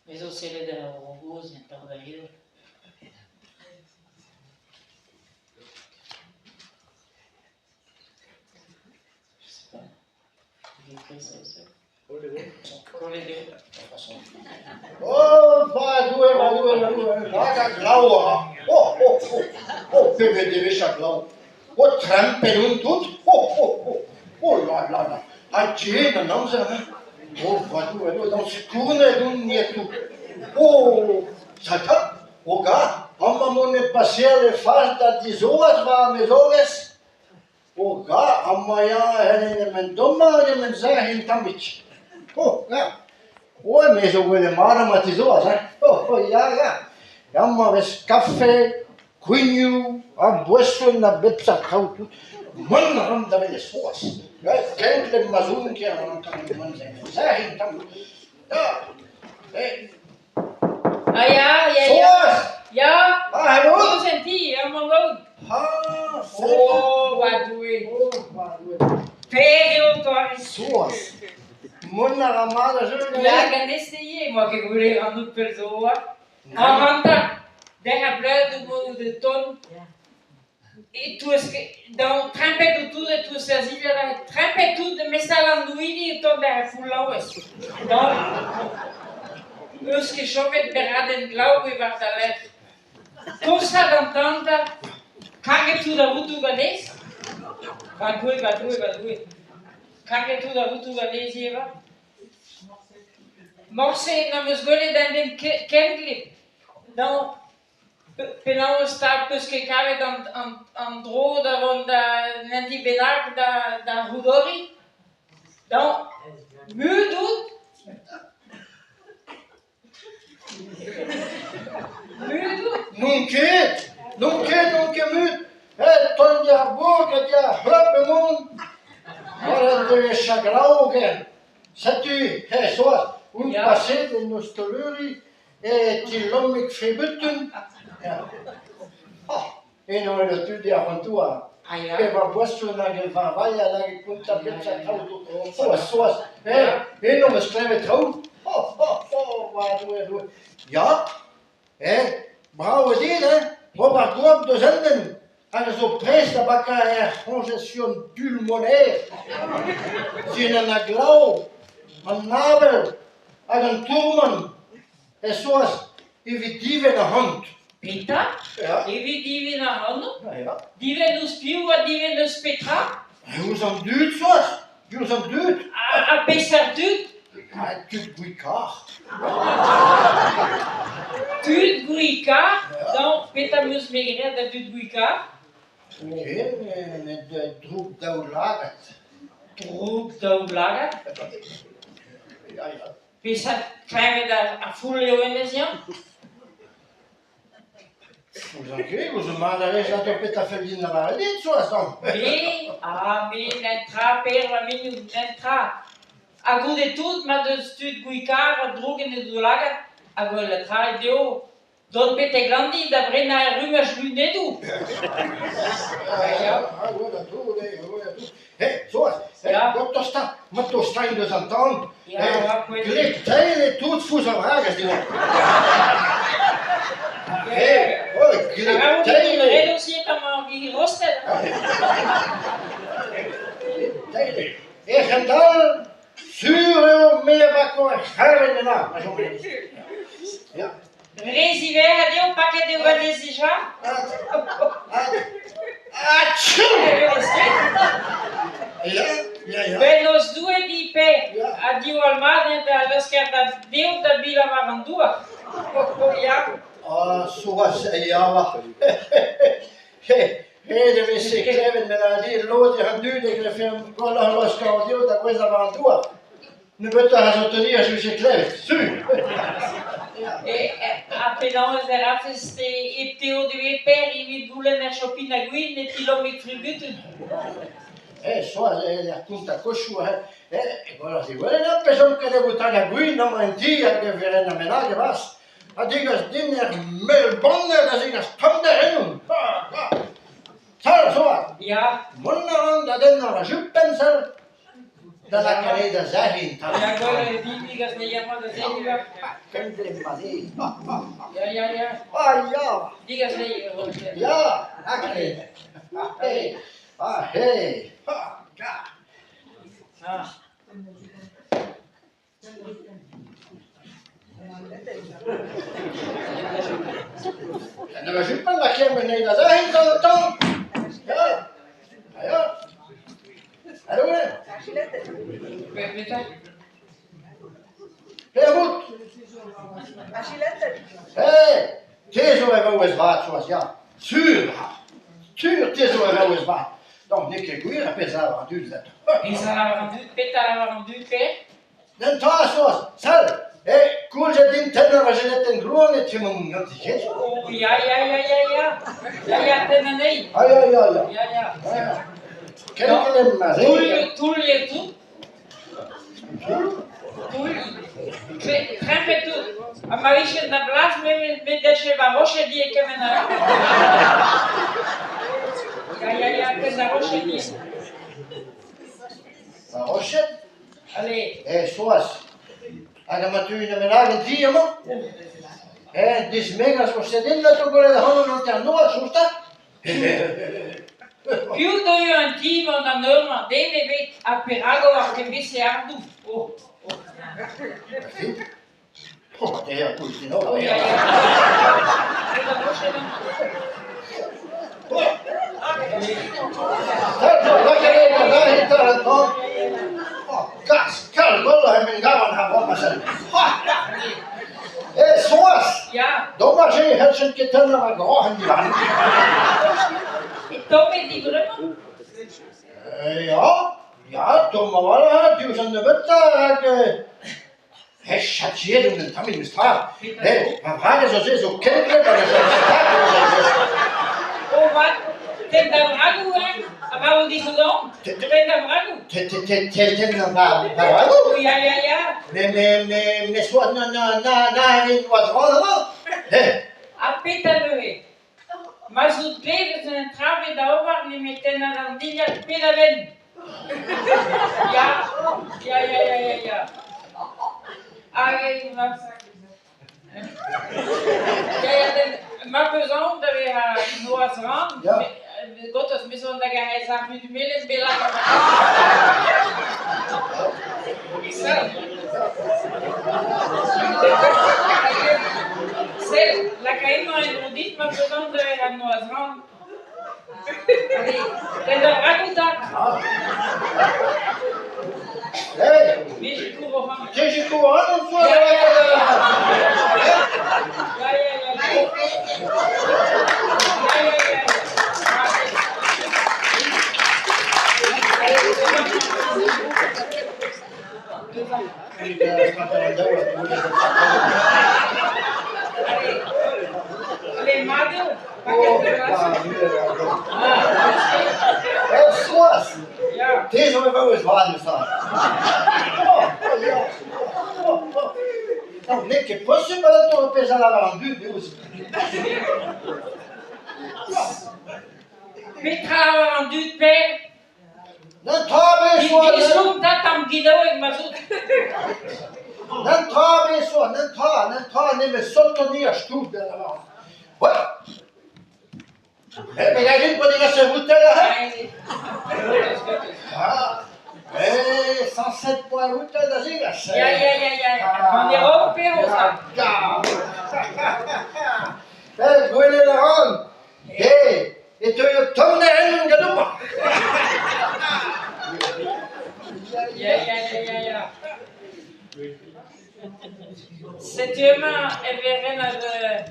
Mas você lhe dá o arroz, então daí. Oh, vadue, vaga glaua. Oh, PVDV chaglau. Oh, trampen und tut. Oh, la. Agena, não se, né? Oh, vadue, não se cune d'un nieto. Oh, sata, oga, amma mone passeale faz da tisoas va mesoges. Oga, amma ja, henne men domma, men zahin tamich. Oh, ja. Oi, mas eu vou levar uma tesoura, né? Ja. Jammer ves kaffe, kunju, a boesto na bepsa kautu. Man ram da vele soas. Ja, kentle mazun que não tá man zahin tam. Ja. Ja. Soas. Ja. Hallo. Hoe zijn die? Allemaal woon. Oh, wat doe je? Veel toch? Soas. Mona ramada, Ja, que nesse aí, mas que guri ando pessoa. Anda, deixa blöd de ton. E tu es que então trampe tudo e tu se asila trampe tudo, mas está lá no e ton da fulaues. Então, os que chove berada em glau e vardalet. Tu está dantanda, cague tudo a rutu gades. Vai tu. Cague tudo a rutu gades eva. Morse não nos gole dan den kenglip. Não, penal está porque cabe dan dro da ronda nanti benar da rudori. Então, mudo. Nunca mut. Ton ja boga ja höpemon. Bara det chagraugen. Sätty, soas. Und passer de nostaluri till lommik fributten. Ja. En hora tu de aventura. Que va vuestro na que va vaya la que conta pensa auto. Soas. En om escreve trouw. Waar doe. Ja. Bravo dit, Robert Globe de zenden. En zo prijs de bakker congestion pulmonaire. Zien een glauw, een nabel, en een turman. En zoals, die dieven in de hand. Pita? Ja. Die dieven na hand? Ja. Dieven dus piuwa, dieven dus petra? Hoe zijn duurt zoals? Hoe zijn duurt? A pesar duurt? Ja, duurt guikar. Duurt guikar? Dan pita mus megre dat duurt guikar? Met de droep dat lagert. Droep dat lagert? Ja. Pisa krijgen we daar a fulle in de zin? Os maras já estão peta feliz na barra de suas não. Mais l'entra per la minute l'entra. A goût tout, ma de stud guicar, drogen de dolaga, a go le tra deo. Don pete glandi da brena rumas lunedu. Agora tudo. Suas. Wat está? Mas tu está indo zantão? Gletele tudo fusa vagas de novo. Gletele. Reduziert maar wie rostet. Gendal sur meer bakko herren na. Ja. Resiver deu paquet de va desejar. Ja. Ben nos due di pe, addio al mare da la scherta deu da bila marandua. Ja. Zoals, ja. Hele visse kleven med de låter han dude film kolla han var skadad och questa avventura. Nu beter han så tenia så visse kleven. Su. Appelant der Raffes EPTO de père, il voulait un shopping à Gwyn et il l'homme écrivit. So le appunta cosciu. Guarda, si vuole una persona che deve buttare a Gwyn, non mantia che verrà a menare vas. A digas dinner Melbourne, da digas Tonderhen. Sal, so. Ja. Monnaran, da den na juppensel. Da la caneda zahin. Ja, golle digas ne jamma da zenuwa. Kende mazi. Ja. Ja. Digas ne. Ja, akre. Hey. Hey. Ja. En dan juppen la caneda da zahin dan dan. Ja. Ja. Hallo. Bitte? Helmut. Hey, tezo je wel eens wat zoals ja. Zuur. Zuur tezo je wel eens wat. Dan nik ik weer op eens aan duur zetten. Ils en avaient rendu, Peter avait rendu, père. Dan taas zoals. Sal. Hey, koel je din tenner was je net een groene timon gaan te geven. Oh, ja, ten nee. Ah ja. Ja. Ken ik hem maar zeggen. Tout. Trempe tout. A Marische na plaats met de chevaroche die ik heb na. Ja, ten na roche die. Roche? Allez. Hey, zoals. En dan moet u naar mijn eigen team. Dus megas was het in dat ook wel de handen aan het noord, zo staat. Più do io un team na norma deve vet a perago a che visse ardu. Oh. Oh, det är kul till något. Ja. Vad kan det vara? Där hittar han då. Gas, kall, kolla hur min gammal här kommer sen. Sås! Ja. De har sig helst inte tända vad gahan i vann. Tome di gröna. Ja, de har varit här. Du som du vet att häschatjeringen tar min stad. Man frågar sig så känner vad det är. Oh, wat? Ten da vragu, hein? Avao di gudon? Ten da vragu? Tända vad? Oh, ja. Men så när vi var drar A petalue. Mas o deves en trave da ovar ni meten na randilla pedaven. Ja. Ai, mas... Ja, ma pesant de ha noas ran. Ja. Gottes mison da ga sa mit meles bela. C'est la caïma inondite, ma pesant de ha noas ran. Allez, ten da racontac. Hey, Mais je cours au fond. t'es je courant une fois. Ja. Allez, Mado, Sås! ja. Det är som en vågens vanlighet. Mycket possible att du pesar la vendu. Petra avait rendu de père. Den tar vi så. Ils sont d'attendre guido avec ma zout. Den tar ni med sånt ner stod där. Men jag är inte på dina servuter här. Ja. 107 på rutan där sigas. Ja. On est européen, ça. Ja. Där går det där. Hej, det är ju tunga ännu gadumma. Ja. Cette humain, elle verrait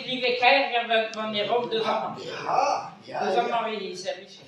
lieve kijker van die Rob de Zand. Ja, De Zand maar weer service.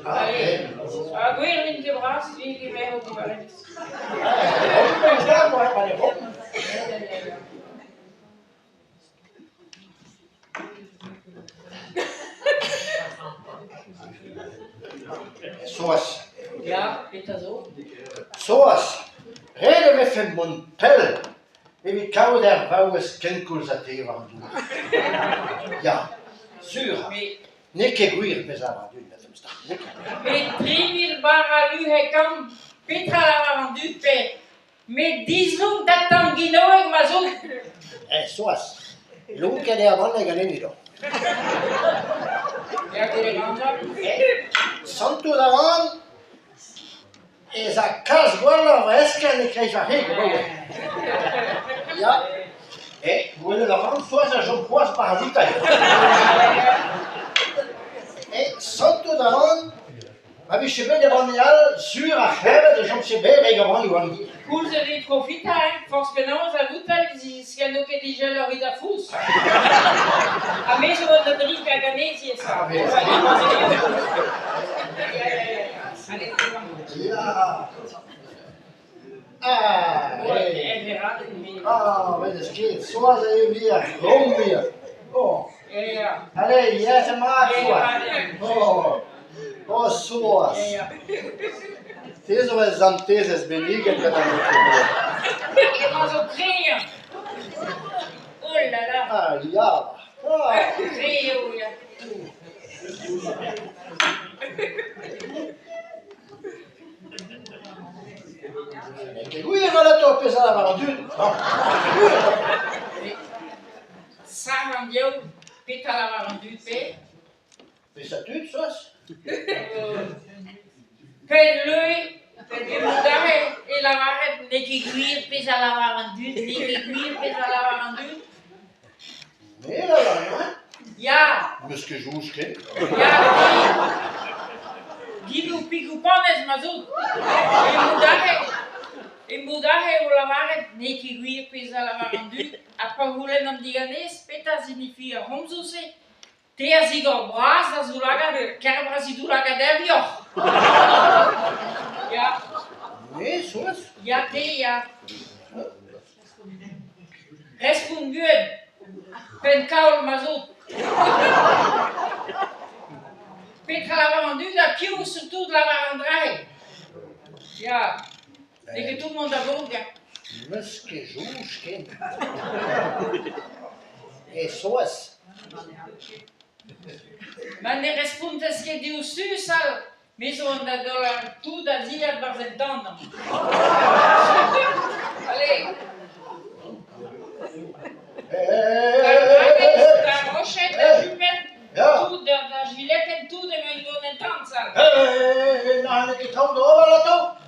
Allee, weer in de braas, die wij ook wel eens. Hoppen is daar, maar die hoppen. Zoals, Ja, weet dat zo? zoals, reden we van Montel, en we kouden daar bouwens kenkels aan tegen doen. Ja, zuur. Nee, kijk weer, we zijn aan doen met hem staan. Met 3000 bar à l'heure, hij kan Petra la vendu per. Met 10 zoek dat dan genoeg, maar zo. Zoals, loon kan je man leggen in niet op. Ja, ik wil gaan. Santo daaraan, is een kas guarda vesca en ik krijg van heen. Ja, guarda daaraan, zoals een zo'n poos parasita. Santo daaraan, heb je bij de manual zuur afgeven, dus om ze bij de gewoon doen. Cool, ze dit profita, hein. Force que non, ça vous t'a dit, ce qu'il y a que déjà leur ida fous. A mesmo de drink a ganesi, ça. Ja. Wat is het? Zoals je weer, rond weer. Oh. Ja. Allee, jij ze maakt zo. Oh, zoals. Deze was dan deze benigend met een Ik was zo creën. Oh là là. Ah, ja. Creën, ja. Goeie van het op is aan het doen. Ça rendió, Petra la vendu pe. Is dat u zoals? Per lui, per die moeder, e la varret, ne che guir, pesa la vendu, ne che guir, pesa la vendu. Nee, dat was niet. Ja. Misschien zoeken. Ja, die picupones, maar zo. In Bulgarie, o la varret, ne che guir, pesa la vendu. Apa volen am diganès, peta signifia homsuse. Te a zigo bras, a zulaga, chiar brasidulaga devio. Ja. Nee, zoals? Ja, te, ja. Respongued. Pen kaul mazut. Petra la vendu, da più surtout de la varandrai. Ja. Et que tout le monde a volga. Misschien zoeken. Zoals? Maar ne respondes que diu su sal. Mais on a de la tout da zia barzentanda. Allez. La rochette, la jumelle, tout, la gilette et tout de me donner 30 sal. Nou, ik hou de oren laten.